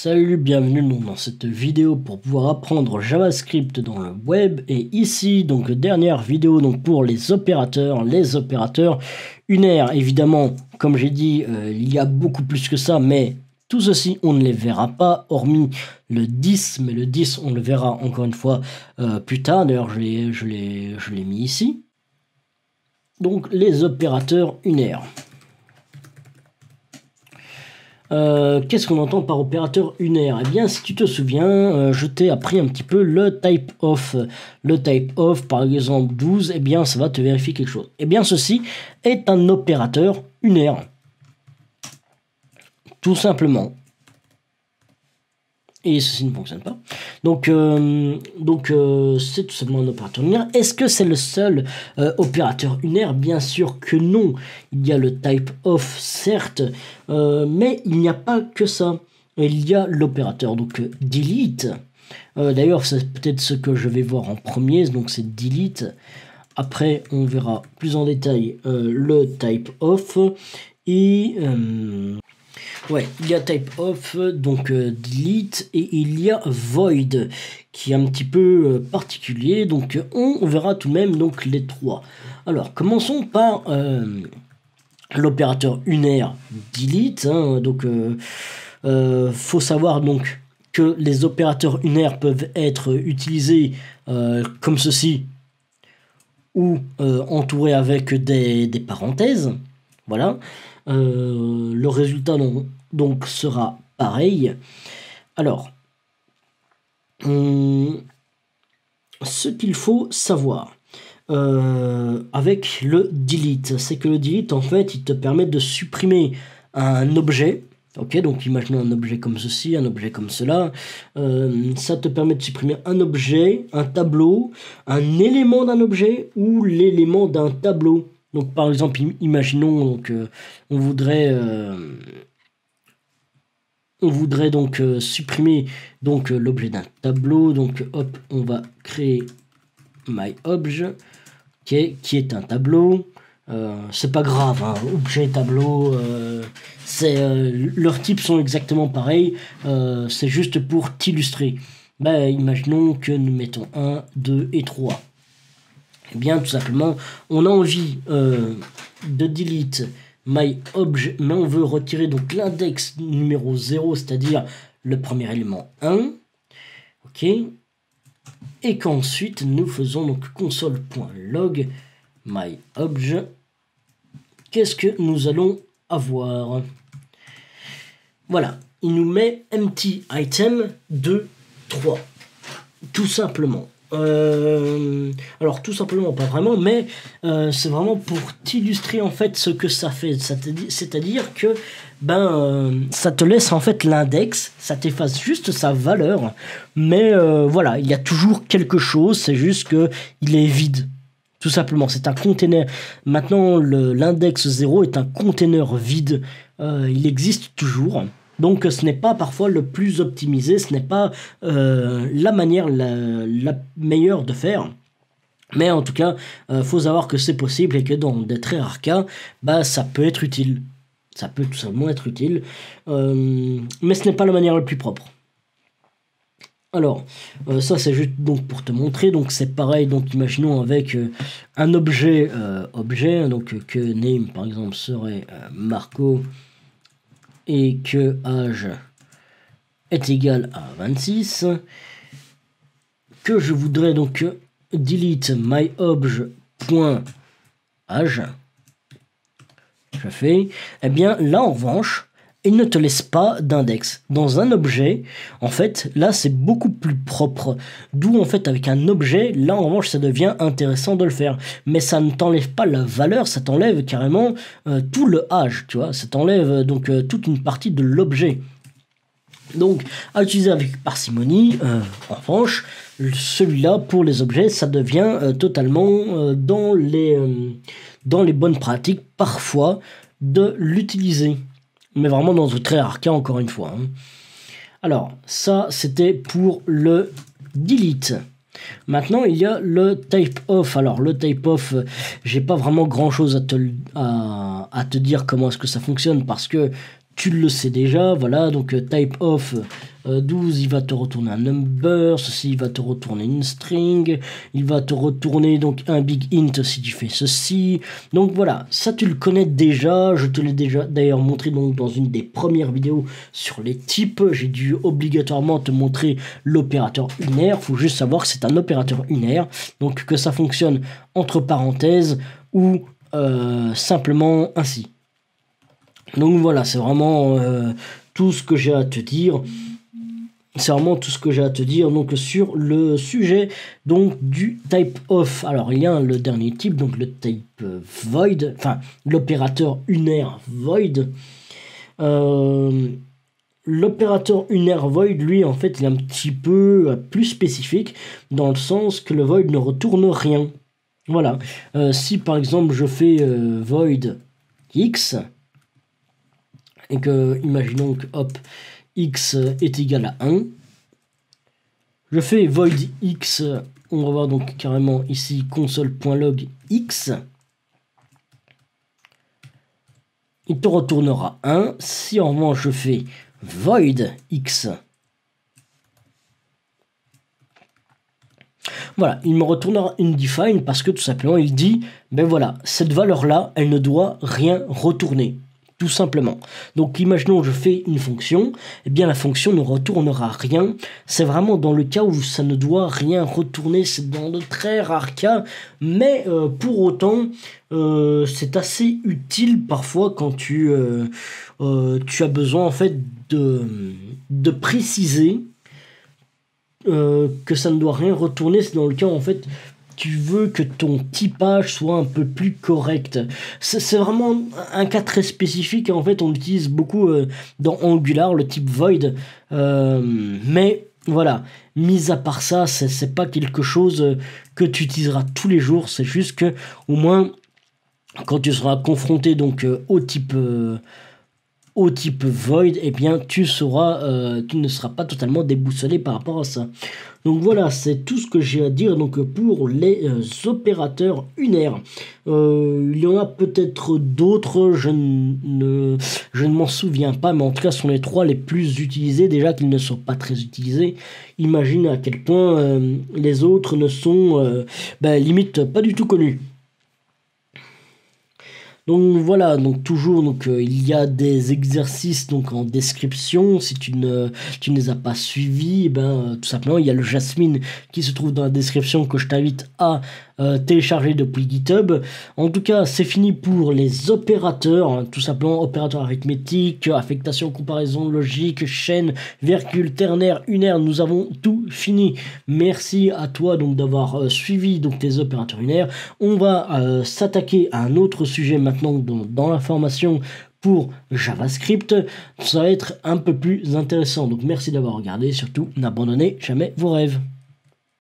Salut, bienvenue dans cette vidéo pour pouvoir apprendre JavaScript dans le web. Et ici, donc dernière vidéo donc pour les opérateurs unaires. Évidemment, comme j'ai dit, il y a beaucoup plus que ça, mais tout ceci, on ne les verra pas, hormis le 10, mais le 10, on le verra encore une fois plus tard. D'ailleurs, je l'ai mis ici. Donc, les opérateurs unaires. Qu'est-ce qu'on entend par opérateur unaire? Eh bien, si tu te souviens, je t'ai appris un petit peu le type of. Le type of, par exemple 12, eh bien, ça va te vérifier quelque chose. Eh bien, ceci est un opérateur unaire. Tout simplement. Et ceci ne fonctionne pas. Donc c'est tout simplement un opérateur unaire. Est-ce que c'est le seul opérateur unaire? Bien sûr que non. Il y a le type of, certes, mais il n'y a pas que ça. Il y a l'opérateur donc delete. D'ailleurs, c'est peut-être ce que je vais voir en premier. Donc c'est delete. Après, on verra plus en détail le type of et ouais, il y a type of, donc delete, et il y a void, qui est un petit peu particulier, donc on verra tout de même donc les trois. Alors, commençons par l'opérateur unaire delete, hein, donc faut savoir donc que les opérateurs unaires peuvent être utilisés comme ceci, ou entourés avec des parenthèses, voilà. Le résultat donc sera pareil. Alors, ce qu'il faut savoir avec le delete, c'est que le delete, en fait, il te permet de supprimer un objet. Ok, donc imaginons un objet comme ceci, un objet comme cela. Ça te permet de supprimer un objet, un tableau, un élément d'un objet ou l'élément d'un tableau. Donc par exemple, imaginons donc on voudrait donc supprimer donc l'objet d'un tableau. Donc hop, on va créer myObj, qui est un tableau. C'est pas grave, hein, objet, tableau, leurs types sont exactement pareils. C'est juste pour t'illustrer. Ben, imaginons que nous mettons 1, 2 et 3. Eh bien, tout simplement, on a envie de delete myObj, mais on veut retirer donc l'index numéro 0, c'est-à-dire le premier élément 1. Ok. Et qu'ensuite, nous faisons donc console.log myObj. Qu'est-ce que nous allons avoir? Voilà, il nous met empty item 2, 3. Tout simplement. Alors tout simplement pas vraiment, mais c'est vraiment pour t'illustrer en fait ce que ça fait. C'est-à-dire que ça te laisse en fait l'index, ça t'efface juste sa valeur, mais voilà, il y a toujours quelque chose, c'est juste que il est vide. Tout simplement, c'est un container. Maintenant, l'index 0 est un container vide. Il existe toujours. Donc ce n'est pas parfois le plus optimisé, ce n'est pas la manière la meilleure de faire. Mais en tout cas, faut savoir que c'est possible et que dans des très rares cas, ça peut être utile. Ça peut tout simplement être utile. Mais ce n'est pas la manière la plus propre. Alors, ça c'est juste donc pour te montrer. Donc c'est pareil, donc imaginons avec un objet, donc que name par exemple serait Marco, et que âge est égal à 26, que je voudrais donc delete myObj.age, je fais, eh bien là en revanche, il ne te laisse pas d'index. Dans un objet, en fait, là c'est beaucoup plus propre. D'où en fait avec un objet, là en revanche ça devient intéressant de le faire. Mais ça ne t'enlève pas la valeur, ça t'enlève carrément tout le âge, tu vois. Ça t'enlève donc toute une partie de l'objet. Donc à utiliser avec parcimonie, en revanche, celui-là pour les objets, ça devient totalement dans les bonnes pratiques parfois de l'utiliser. Mais vraiment dans de très rares cas, encore une fois. Hein. Alors, ça, c'était pour le delete. Maintenant, il y a le type of. Alors, le type of, j'ai pas vraiment grand-chose à te dire comment est-ce que ça fonctionne, parce que tu le sais déjà, voilà, donc type of 12, il va te retourner un number, ceci il va te retourner une string, il va te retourner donc un big int si tu fais ceci. Donc voilà, ça tu le connais déjà, je te l'ai déjà d'ailleurs montré donc dans une des premières vidéos sur les types. J'ai dû obligatoirement te montrer l'opérateur unaire, faut juste savoir que c'est un opérateur unaire, donc que ça fonctionne entre parenthèses ou simplement ainsi. Donc voilà, c'est vraiment tout ce que j'ai à te dire. C'est vraiment tout ce que j'ai à te dire donc sur le sujet donc du type of. Alors il y a le dernier type, donc le type void, enfin l'opérateur unaire void. L'opérateur unaire void, lui, en fait, il est un petit peu plus spécifique dans le sens que le void ne retourne rien. Voilà. Si par exemple je fais void x et que, imaginons que hop, x est égal à 1, je fais void x, on va voir donc carrément ici console.log x, il te retournera 1. Si en revanche je fais void x, voilà, il me retournera une define parce que tout simplement il dit, ben voilà, cette valeur-là, elle ne doit rien retourner. Tout simplement. Donc imaginons que je fais une fonction, eh bien la fonction ne retournera rien. C'est vraiment dans le cas où ça ne doit rien retourner, c'est dans de très rares cas, mais pour autant c'est assez utile parfois quand tu as besoin en fait de préciser que ça ne doit rien retourner. C'est dans le cas où en fait tu veux que ton typage soit un peu plus correct. C'est vraiment un cas très spécifique. En fait, on l'utilise beaucoup dans Angular, le type void. Mais voilà, mis à part ça, c'est pas quelque chose que tu utiliseras tous les jours. C'est juste que, au moins, quand tu seras confronté donc au type void, eh bien tu ne seras pas totalement déboussolé par rapport à ça. Donc voilà, c'est tout ce que j'ai à dire donc pour les opérateurs unaires. Il y en a peut-être d'autres, je ne m'en souviens pas, mais en tout cas ce sont les trois les plus utilisés. Déjà qu'ils ne sont pas très utilisés, imagine à quel point les autres ne sont limite pas du tout connus. Donc voilà, donc toujours il y a des exercices donc en description. Si tu ne les as pas suivis, tout simplement il y a le Jasmine qui se trouve dans la description que je t'invite à télécharger depuis GitHub. En tout cas, c'est fini pour les opérateurs, hein, tout simplement opérateurs arithmétiques, affectation, comparaison, logique, chaîne, virgule, ternaire, unaire. Nous avons tout fini. Merci à toi donc d'avoir suivi donc tes opérateurs unaires. On va s'attaquer à un autre sujet maintenant dans la formation pour JavaScript. Ça va être un peu plus intéressant. Donc merci d'avoir regardé. Surtout, n'abandonnez jamais vos rêves.